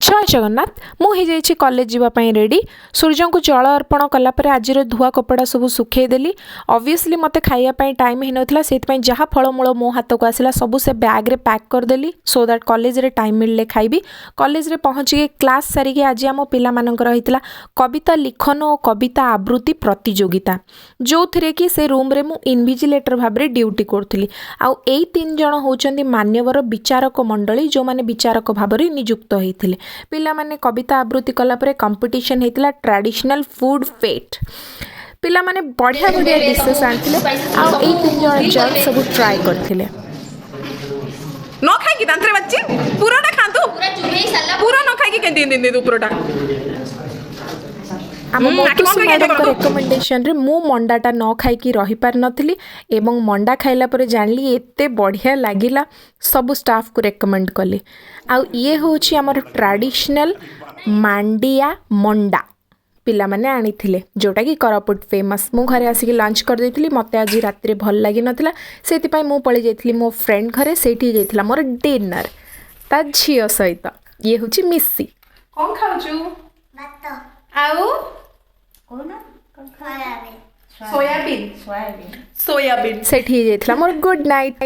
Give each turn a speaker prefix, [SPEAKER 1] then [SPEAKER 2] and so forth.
[SPEAKER 1] जय जगन्नाथ मुझे college जीवाई ready सूर्य को जल अर्पण कलापर आज धुआ कपड़ा सब सुखेदेली ऑब्वियसली मत खायापी टाइम ही नाला से जहाँ फलमूल मो हाथ को आसला सब से बैग्रे पैक करदेली सो दैट कॉलेज रे टाइम मिलले खाइबी कॉलेज रे पहुँची क्लास सारिके आज आम पिलामानंकर कविता लिखन और कविता आवृत्ति प्रतियोगिता जो थे कि से रूम रे मु इनविजिलेटर भाव में ड्यूटी करी आउ एई 3 जन होचंदी मान्यवर विचारक मंडली जो माने विचारक भाव में नियुक्त होते पिला माने कविता आवृत्ति कलापर कंपटीशन होता ट्रेडिशनल फूड फेट पिला माने बढ़िया बढ़िया डिशेस आनथिले आ ए 3 जन जज सब ट्राई करथिले
[SPEAKER 2] न खाई की दांतरे बच्ची पूराटा खांतु पूरा न खाई की केंती दिन दे पूराटा
[SPEAKER 1] आम मोटूसी मैडम को रिकमेंडेशन रे मु मंडाटा न खाई की रही पार नथिली एवं मंडा खाइला पर जानली एते बढ़िया लागिला सब स्टाफ को रेकमेंड कली आ ये होची हमर ट्रेडिशनल मांडिया मंडा पिला माने आनी थिले जोटा कि कोरापुट फेमस मु घरे आसिक लंच कर देथिली मते आज रात्रि भल लागी नथिला सेति पई मु पळी जाइथिली मो फ्रेंड घरे सेठी जाइथिला मोर डिनर ता झियो सहित ये होची मिस्सी
[SPEAKER 2] कोन खाउछु
[SPEAKER 3] भात
[SPEAKER 2] आउ
[SPEAKER 3] कोन सोयाबीन
[SPEAKER 2] सोयाबीन
[SPEAKER 1] सेठी जाइथिला मोर गुड नाइट